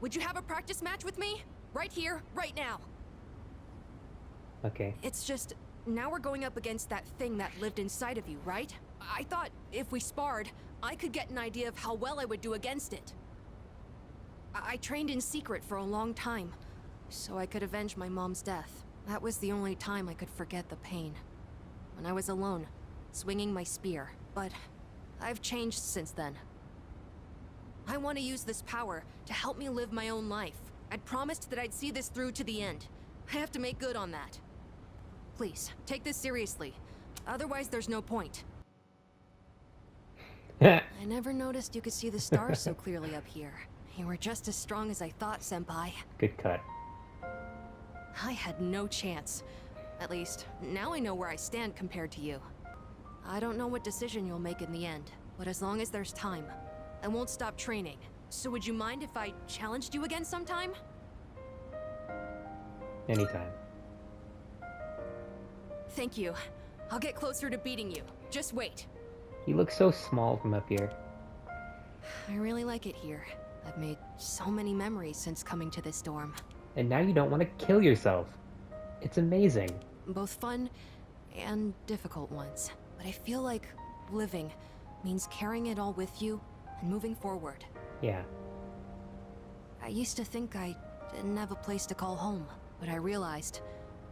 would you have a practice match with me? Right here, right now. Okay. It's just, now we're going up against that thing that lived inside of you, right? I thought if we sparred, I could get an idea of how well I would do against it. I trained in secret for a long time, so I could avenge my mom's death. That was the only time I could forget the pain. When I was alone, swinging my spear. But I've changed since then. I want to use this power to help me live my own life. I'd promised that I'd see this through to the end. I have to make good on that. Please, take this seriously. Otherwise, there's no point. I never noticed you could see the stars so clearly up here. You were just as strong as I thought, Senpai. Good cut. I had no chance. At least, now I know where I stand compared to you. I don't know what decision you'll make in the end, but as long as there's time, I won't stop training. So would you mind if I challenged you again sometime? Anytime. Thank you. I'll get closer to beating you. Just wait. You look so small from up here. I really like it here. I've made so many memories since coming to this dorm. And now you don't want to kill yourself. It's amazing. Both fun and difficult ones. But I feel like living means carrying it all with you and moving forward. Yeah. I used to think I didn't have a place to call home, but I realized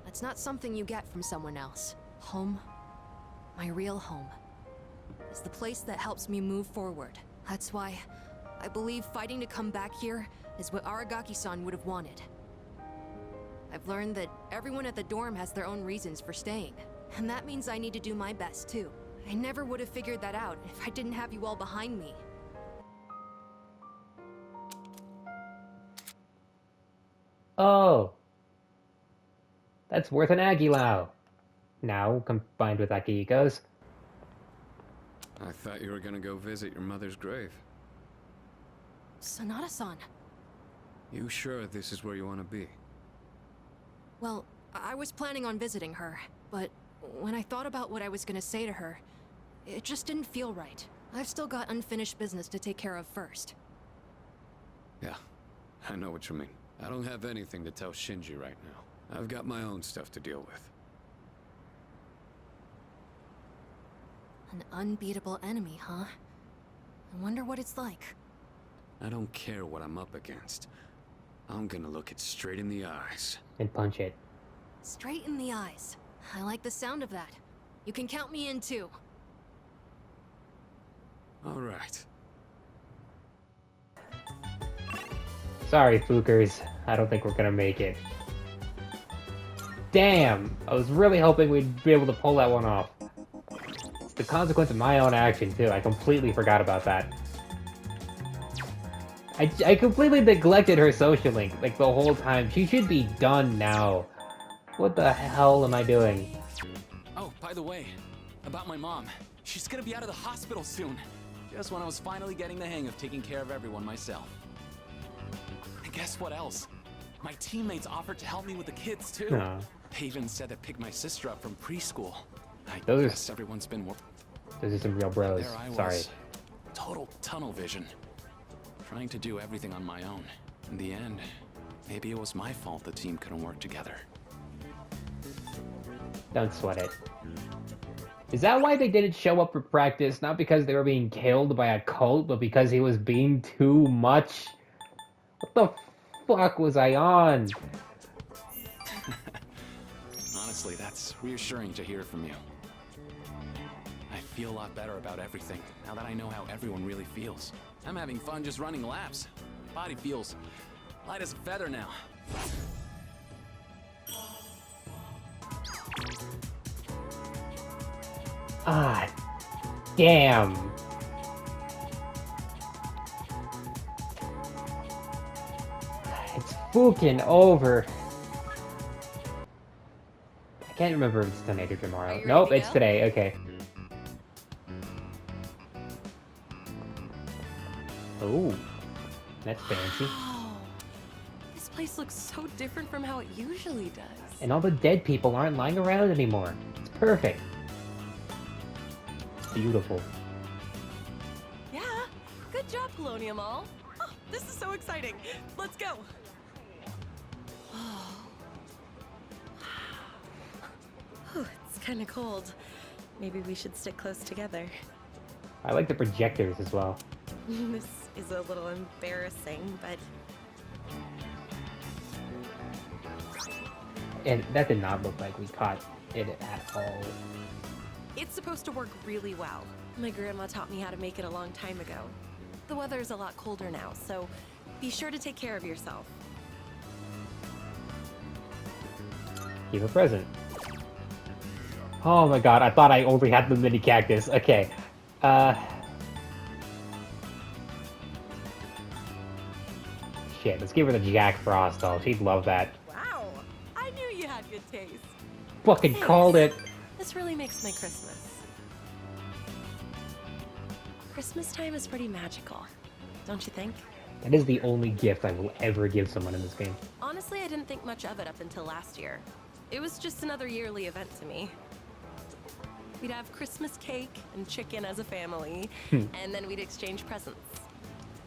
that's not something you get from someone else. Home, my real home, is the place that helps me move forward. That's why I believe fighting to come back here is what Aragaki-san would have wanted. I've learned that everyone at the dorm has their own reasons for staying, and that means I need to do my best too. I never would have figured that out if I didn't have you all behind me. Oh. That's worth an Agilao. Now, combined with Akihiko's. I thought you were gonna go visit your mother's grave. Sanada-san. You sure this is where you want to be? Well, I was planning on visiting her, but when I thought about what I was gonna say to her, it just didn't feel right. I've still got unfinished business to take care of first. Yeah, I know what you mean. I don't have anything to tell Shinji right now. I've got my own stuff to deal with. An unbeatable enemy, huh? I wonder what it's like. I don't care what I'm up against. I'm gonna look it straight in the eyes. And punch it. Straight in the eyes. I like the sound of that. You can count me in too. All right. Sorry, Fookers. I don't think we're gonna make it. Damn! I was really hoping we'd be able to pull that one off. It's the consequence of my own action, too. I completely forgot about that. I completely neglected her social link, like, the whole time. She should be done now. What the hell am I doing? Oh, by the way, about my mom. She's gonna be out of the hospital soon. Just when I was finally getting the hang of taking care of everyone myself. And guess what else? My teammates offered to help me with the kids, too. Aw. They even said to pick my sister up from preschool. I Those are- guess everyone's been... Those are some real bros. There I was. Sorry. Total tunnel vision. Trying to do everything on my own. In the end, maybe it was my fault the team couldn't work together. Don't sweat it. Is that why they didn't show up for practice? Not because they were being killed by a cult, but because he was being too much? What the fuck was I on? Honestly, that's reassuring to hear from you. I feel a lot better about everything, now that I know how everyone really feels. I'm having fun just running laps. Body feels light as a feather now. Ah, damn. It's fucking over. I can't remember if it's tonight or tomorrow. Are you Nope, ready to it's go? today. Okay. Oh, that's fancy. Wow. This place looks so different from how it usually does. And all the dead people aren't lying around anymore. It's perfect. Beautiful. Yeah, good job, Colonium All. Oh, This is so exciting. Let's go. Oh, it's kind of cold. Maybe we should stick close together. I like the projectors as well. This is a little embarrassing, but And that did not look like we caught it at all. it's supposed to work really well. My grandma taught me how to make it a long time ago. The weather's a lot colder now, so be sure to take care of yourself. Give a present. Oh my god, I thought I only had the mini cactus. Okay. Shit, let's give her the Jack Frost doll. She'd love that. Wow, I knew you had good taste. Fucking Thanks. called it. This really makes my Christmas. Christmas time is pretty magical, don't you think? That is the only gift I will ever give someone in this game. Honestly, I didn't think much of it up until last year. It was just another yearly event to me. We'd have Christmas cake and chicken as a family, and then we'd exchange presents.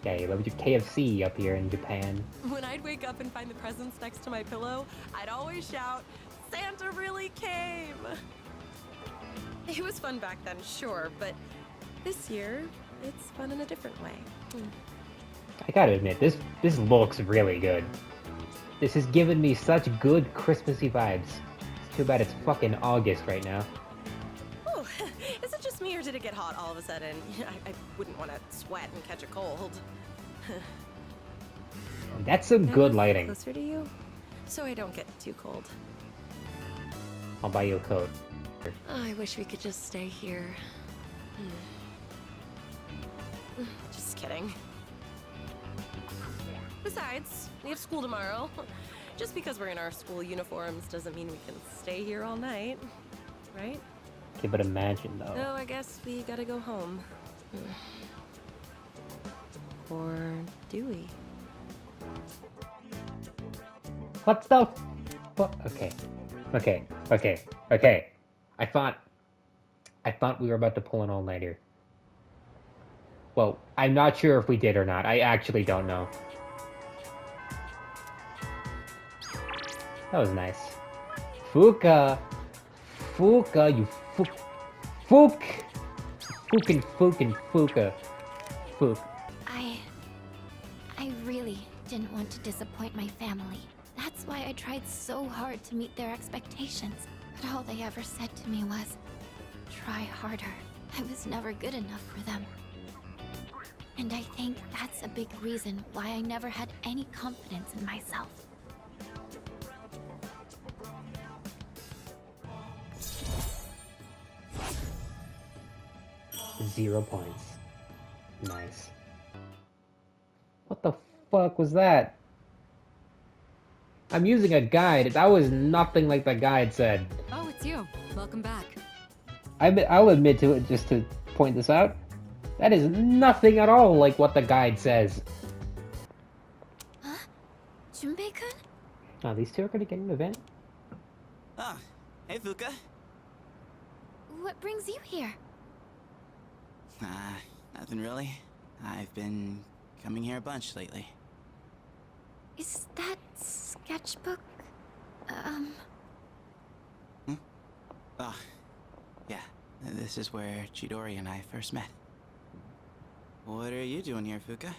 Yeah, you love your KFC up here in Japan. When I'd wake up and find the presents next to my pillow, I'd always shout, "Santa really came!" It was fun back then, sure, but this year, it's fun in a different way. I gotta admit, this looks really good. This has given me such good Christmassy vibes. It's too bad it's fucking August right now. Oh, is it just me or did it get hot all of a sudden? I wouldn't want to sweat and catch a cold. That's some Can I good move lighting. closer to you, so I don't get too cold. I'll buy you a coat. Oh, I wish we could just stay here. Just kidding. Besides, we have school tomorrow. Just because we're in our school uniforms doesn't mean we can stay here all night, right? Okay, but imagine though. No, I guess we gotta go home. Or do we? What the fuck? Okay. I thought we were about to pull an all-nighter. Well, I'm not sure if we did or not. I actually don't know. That was nice. Fuka! Fuka, you fook! Fook! Fukin' Fuka. Fook. I really didn't want to disappoint my family. That's why I tried so hard to meet their expectations. But all they ever said to me was, try harder. I was never good enough for them. And I think that's a big reason why I never had any confidence in myself. Zero points. Nice. What the fuck was that? I'm using a guide. That was nothing like the guide said. Oh, it's you. Welcome back. I'll admit to it just to point this out. That is nothing at all like what the guide says. Huh? Junpei-kun? Oh, these two are gonna get an event? Ah, hey Fuka. What brings you here? Nothing really. I've been coming here a bunch lately. Is that sketchbook? Oh, yeah. This is where Chidori and I first met. What are you doing here, Fuka?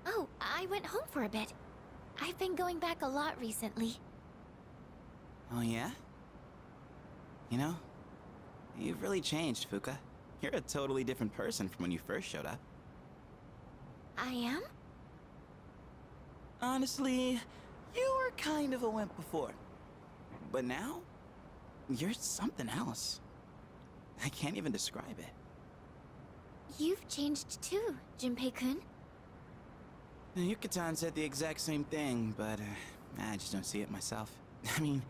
Oh, I went home for a bit. I've been going back a lot recently. Oh, yeah? You know, you've really changed, Fuka. You're a totally different person from when you first showed up. I am? Honestly, you were kind of a wimp before. But now, you're something else. I can't even describe it. You've changed too, Junpei-kun. Yuka-tan said the exact same thing, but I just don't see it myself. I mean,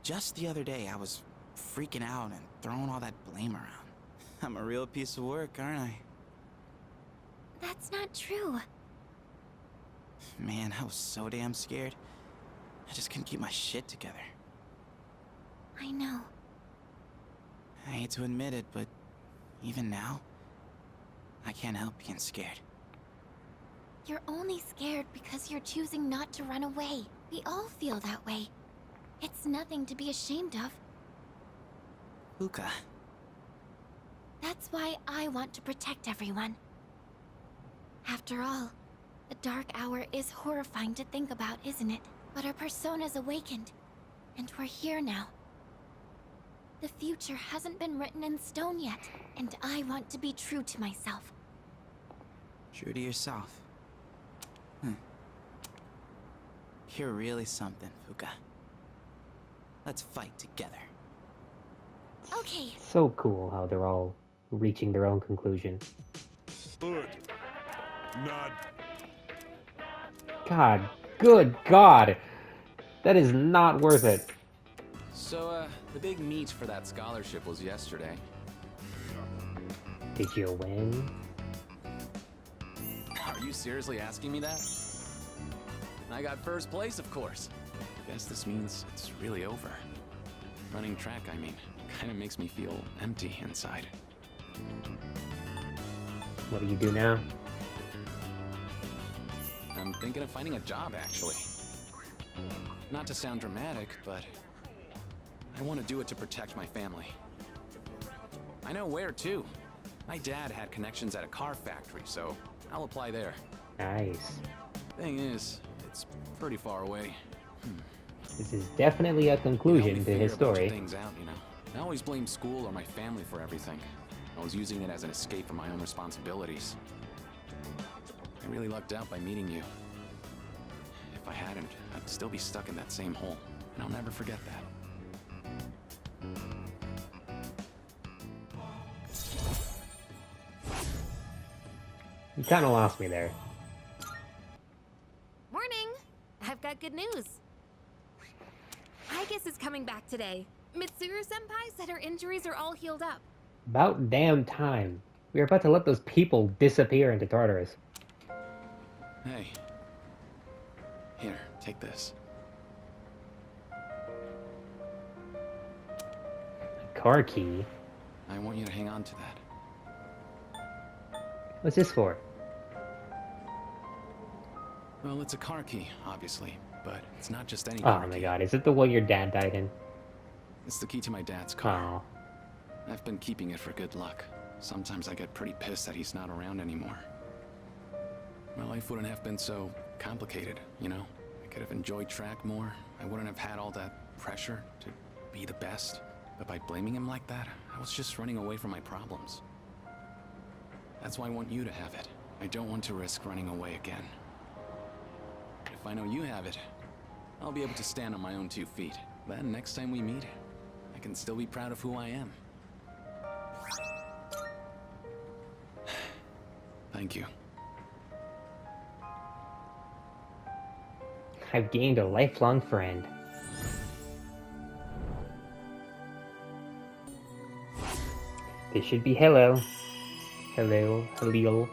just the other day I was freaking out and throwing all that blame around. I'm a real piece of work, aren't I? That's not true. Man, I was so damn scared. I just couldn't keep my shit together. I know. I hate to admit it, but even now, I can't help being scared. You're only scared because you're choosing not to run away. We all feel that way. It's nothing to be ashamed of. Fuka. That's why I want to protect everyone. After all, the Dark Hour is horrifying to think about, isn't it? But our persona's awakened, and we're here now. The future hasn't been written in stone yet, and I want to be true to myself. True to yourself. You're really something, Fuka. Let's fight together. Okay. So cool how they're all reaching their own conclusion. Good. Not. God, good God! That is not worth it. So, the big meet for that scholarship was yesterday. Did you win? Are you seriously asking me that? I got first place, of course. Guess this means it's really over. Running track, I mean, kinda makes me feel empty inside. What do you do now? I'm thinking of finding a job, actually. Not to sound dramatic, but I want to do it to protect my family. I know where, too. My dad had connections at a car factory, so I'll apply there. Nice. Thing is, it's pretty far away. This is definitely a conclusion to his Figure a bunch of story. things out, you know. I always blame school or my family for everything. I was using it as an escape from my own responsibilities. I really lucked out by meeting you. If I hadn't, I'd still be stuck in that same hole, and I'll never forget that. You kind of lost me there. Morning! I've got good news. Aigis is coming back today. Mitsuru-senpai said her injuries are all healed up. About damn time. We are about to let those people disappear into Tartarus. Hey. Here, take this. Car key? I want you to hang on to that. What's this for? Well, it's a car key, obviously, but it's not just any Oh car my key. god, is it the one your dad died in? It's the key to my dad's car. Oh. I've been keeping it for good luck. Sometimes I get pretty pissed that he's not around anymore. My life wouldn't have been so complicated, you know? I could have enjoyed track more. I wouldn't have had all that pressure to be the best. But by blaming him like that, I was just running away from my problems. That's why I want you to have it. I don't want to risk running away again. If I know you have it, I'll be able to stand on my own 2 feet. Then next time we meet, I can still be proud of who I am. Thank you. I've gained a lifelong friend. This should be hello. Hello, Halil.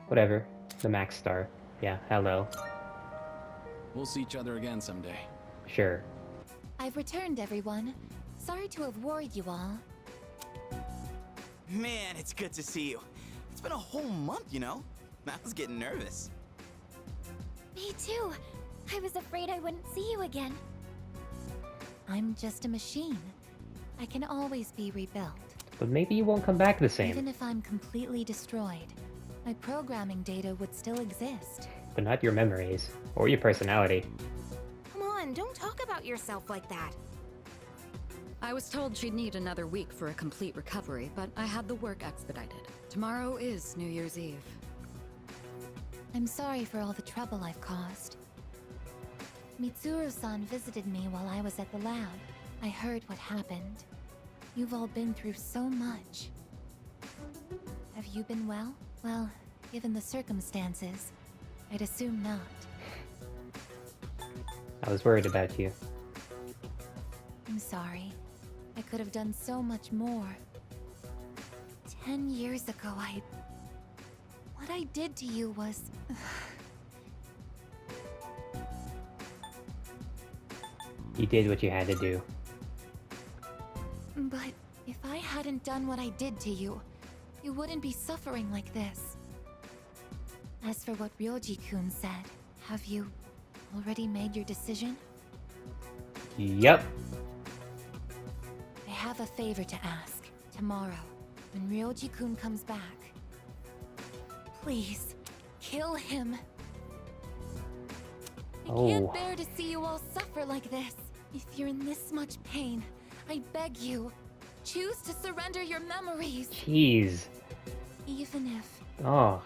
Whatever. The max star. Yeah, hello. We'll see each other again someday. Sure. I've returned, everyone. Sorry to have worried you all. Man, it's good to see you. It's been a whole month, you know? I was getting nervous. Me too. I was afraid I wouldn't see you again. I'm just a machine. I can always be rebuilt. But maybe you won't come back the same. Even if I'm completely destroyed, my programming data would still exist. But not your memories. Or your personality. Come on, don't talk about yourself like that. I was told she'd need another week for a complete recovery, but I had the work expedited. Tomorrow is New Year's Eve. I'm sorry for all the trouble I've caused. Mitsuru-san visited me while I was at the lab. I heard what happened. You've all been through so much. Have you been well? Well, given the circumstances, I'd assume not. I was worried about you. I'm sorry. I could have done so much more. 10 years ago, what I did to you was... You did what you had to do. But if I hadn't done what I did to you, you wouldn't be suffering like this. As for what Ryoji-kun said, have you already made your decision? Yep. I have a favor to ask. Tomorrow, when Ryoji-kun comes back, please, kill him. I can't bear to see you all suffer like this. If you're in this much pain, I beg you, choose to surrender your memories. Jeez. Even if Oh,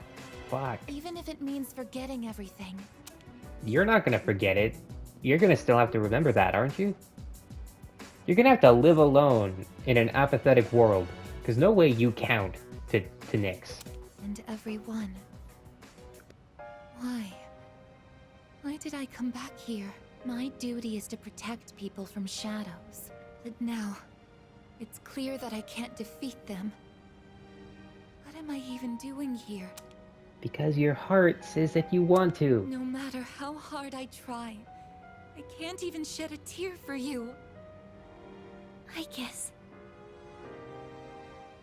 fuck. Even if it means forgetting everything. You're not gonna forget it. You're gonna still have to remember that, aren't you? You're gonna have to live alone in an apathetic world. Because no way you count to Nyx. And everyone. Why? Why did I come back here? My duty is to protect people from shadows. But now, it's clear that I can't defeat them. What am I even doing here? Because your heart says that you want to. No matter how hard I try, I can't even shed a tear for you. I guess.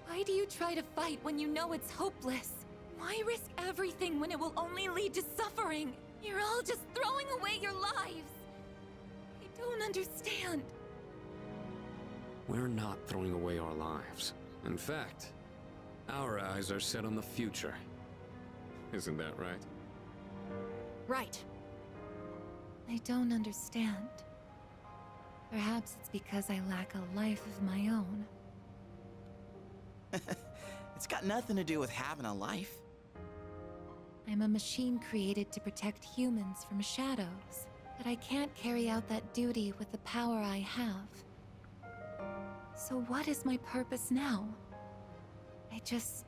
Why do you try to fight when you know it's hopeless? Why risk everything when it will only lead to suffering? You're all just throwing away your lives. I don't understand. We're not throwing away our lives. In fact, our eyes are set on the future. Isn't that right? Right. I don't understand. Perhaps it's because I lack a life of my own. It's got nothing to do with having a life. I'm a machine created to protect humans from shadows, but I can't carry out that duty with the power I have. So what is my purpose now? I just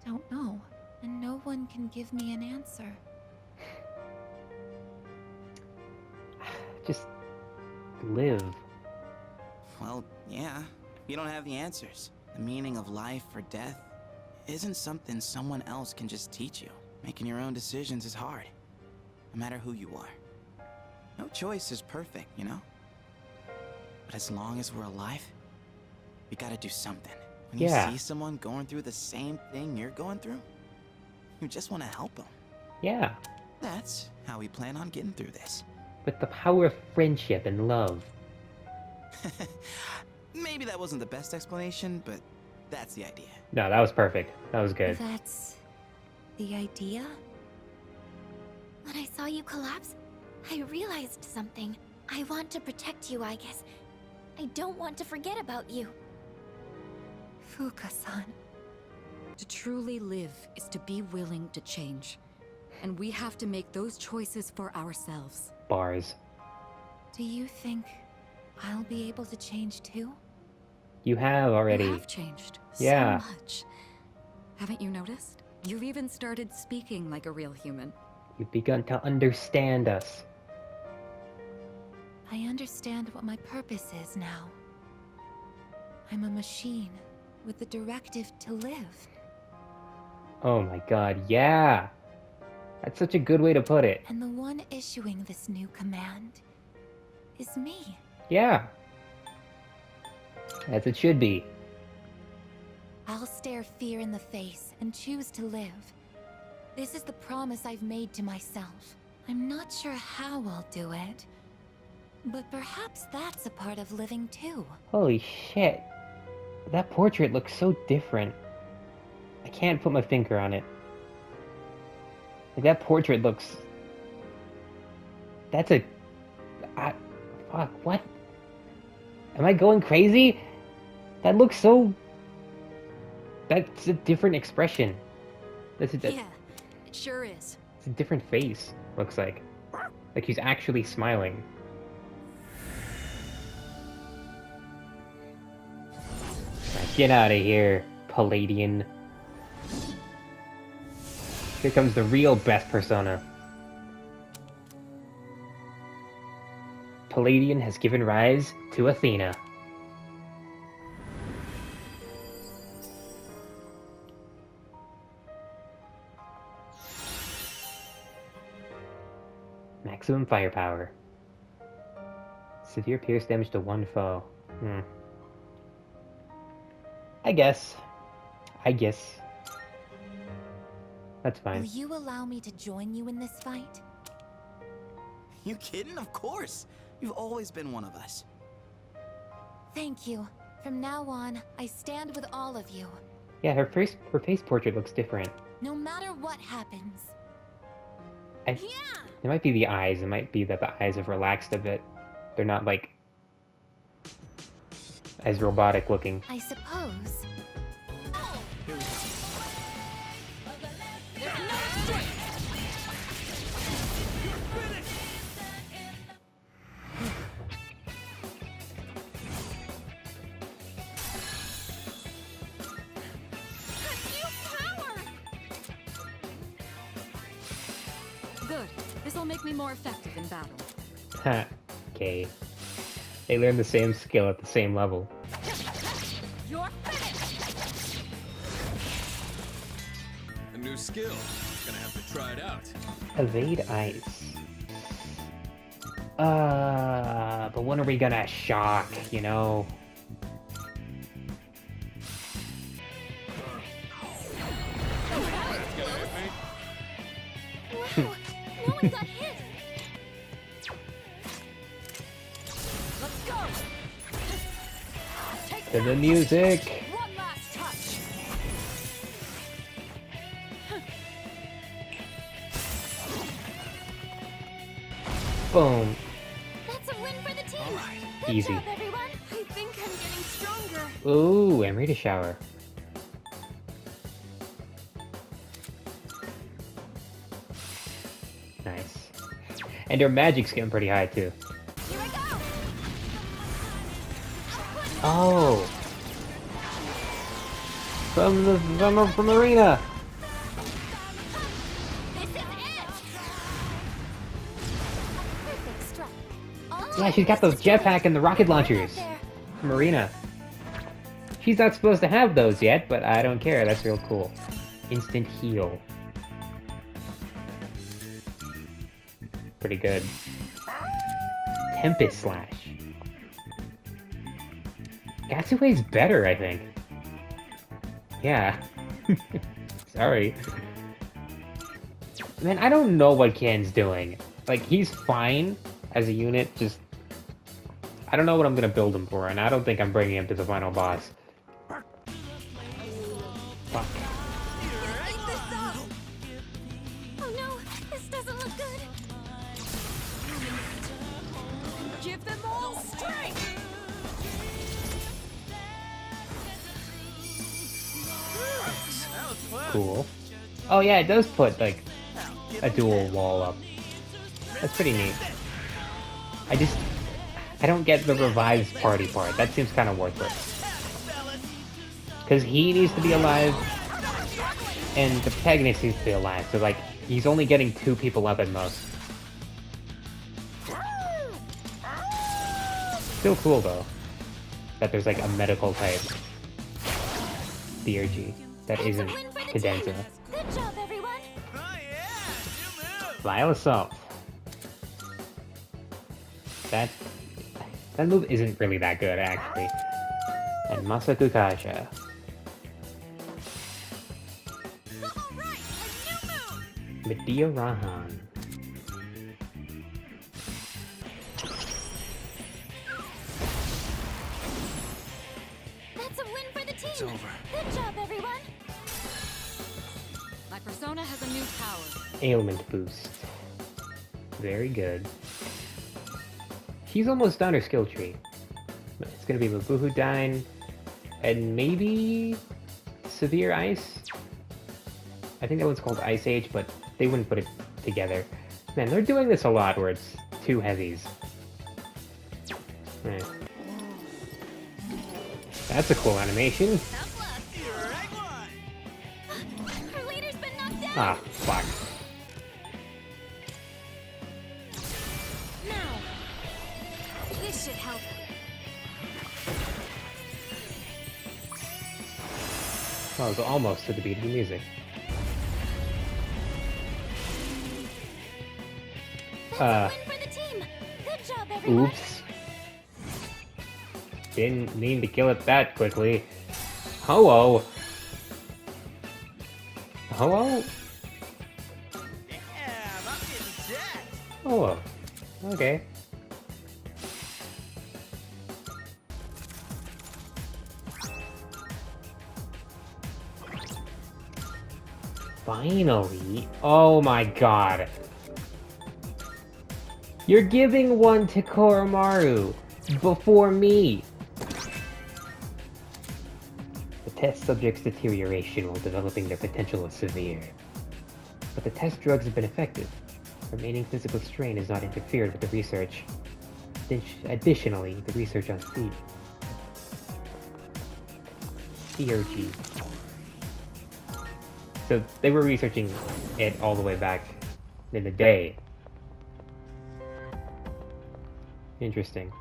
don't know, and no one can give me an answer. Just live. Well, yeah. You don't have the answers. The meaning of life or death isn't something someone else can just teach you. Making your own decisions is hard, no matter who you are. No choice is perfect, you know? But as long as we're alive, we gotta do something. When you see someone going through the same thing you're going through, you just want to help them. Yeah. That's how we plan on getting through this. With the power of friendship and love. Maybe that wasn't the best explanation, but that's the idea. No, that was perfect. That was good. That's the idea? When I saw you collapse, I realized something. I want to protect you, I guess. I don't want to forget about you. Fuka-san. To truly live is to be willing to change. And we have to make those choices for ourselves. Bars. Do you think I'll be able to change too? You have already. You have changed Yeah. so much. Haven't you noticed? You've even started speaking like a real human. You've begun to understand us. I understand what my purpose is now. I'm a machine with the directive to live. Oh my god, yeah! That's such a good way to put it. And the one issuing this new command is me. Yeah. As it should be. I'll stare fear in the face and choose to live. This is the promise I've made to myself. I'm not sure how I'll do it, but perhaps that's a part of living too. Holy shit. That portrait looks so different. I can't put my finger on it. Like, that portrait looks... That's a... Fuck, what? Am I going crazy? That looks so... That's a different expression. That's a, Yeah, it sure is. it's a different face, looks like. Like he's actually smiling. Get out of here, Palladian. Here comes the real best persona. Palladian has given rise to Athena. Maximum firepower. Severe pierce damage to one foe. I guess. That's Will fine. you allow me to join you in this fight? You kidding? Of course. You've always been one of us. Thank you. From now on, I stand with all of you. Yeah, her face portrait looks different. No matter what happens. It might be the eyes. It might be that the eyes have relaxed a bit. They're not like as robotic looking. I suppose. Good. This'll make me more effective in battle. Ha. Okay. They learn the same skill at the same level. You're finished! A new skill. Gonna have to try it out. Evade ice. But when are we gonna shock, you know? Wow! No one got hit! Let's go! To the music! One last touch! Boom. That's a win for the team! Good Easy. job, everyone! I think I'm getting stronger. Ooh, Amrita shower. Nice. And her magic's getting pretty high too. Here I go! Oh! From the arena! This is it! Perfect strike. Yeah, she's got those jetpack and the rocket launchers. From Arena. She's not supposed to have those yet, but I don't care. That's real cool. Instant heal. Pretty good. Tempest Slash. Gatsue's better, I think. Yeah. Sorry. Man, I don't know what Ken's doing. Like, he's fine as a unit, just... I don't know what I'm gonna build him for, and I don't think I'm bringing him to the final boss. Fuck. Oh no, this doesn't look good. Give them all strength! Cool. Oh yeah, it does put, like, a dual wall up. That's pretty neat. I don't get the revives party part. That seems kind of worthless. Because he needs to be alive, and the protagonist needs to be alive, so, like, he's only getting 2 people up at most. Still cool, though, that there's, like, a medical type Theurgy that isn't Cadenza. Good job, everyone. Vile Assault. That move isn't really that good, actually. And Masaku Kasha. Medea Rahan. That's a win for the team. It's over. Good job, everyone. My persona has a new power. Ailment boost. Very good. She's almost done her skill tree. It's gonna be Mabuhudine, and maybe Severe Ice? I think that one's called Ice Age, but they wouldn't put it together. Man, they're doing this a lot where it's 2 heavies. Eh. That's a cool animation. Our leader's been knocked down. Ah, fuck. Now, this should help. Well, it was almost to the beat of the music. That's a win for the team. Good job, everyone. Oops. Didn't mean to kill it that quickly. Ho-oh. Ho-oh? Oh, okay. Finally! Oh my god! You're giving one to Koromaru! Before me! The test subject's deterioration while developing their potential is severe. But the test drugs have been effective. Remaining physical strain has not interfered with the research. Additionally, the research on CRG. So they were researching it all the way back in the day. Interesting.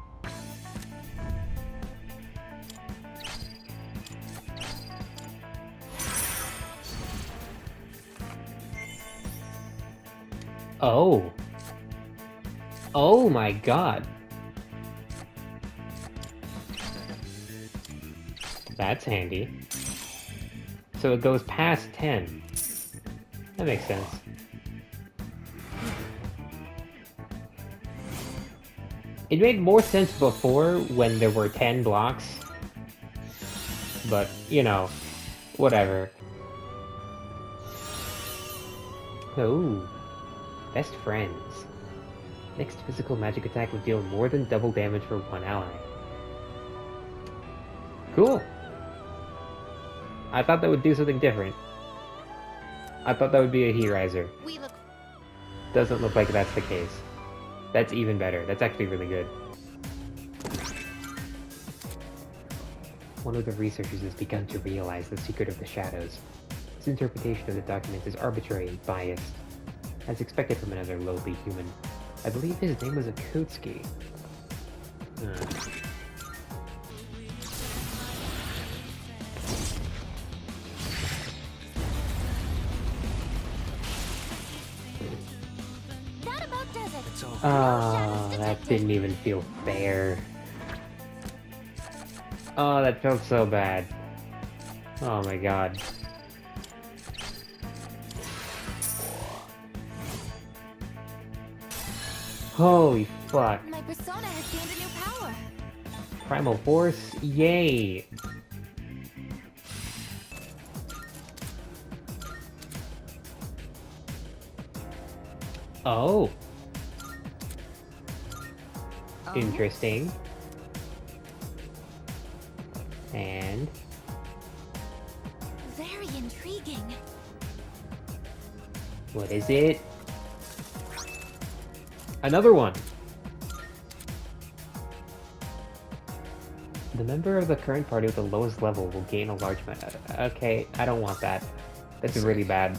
Oh. Oh my god. That's handy. So it goes past 10. That makes sense. It made more sense before when there were 10 blocks. But, you know, whatever. Oh. Best friends. Next physical magic attack will deal more than double damage for one ally. Cool. I thought that would do something different. I thought that would be a heat riser. Doesn't look like that's the case. That's even better. That's actually really good. One of the researchers has begun to realize the secret of the shadows. His interpretation of the documents is arbitrary and biased, as expected from another lowly human. I believe his name was Akutsuki. Oh, that didn't even feel fair. Oh, that felt so bad. Oh my god. Holy fuck. My persona has gained a new power. Primal Force? Yay! Oh. Interesting. And... Very intriguing. what is it? Another one! The member of the current party with the lowest level will gain a large amount of... okay, I don't want that. That's really bad.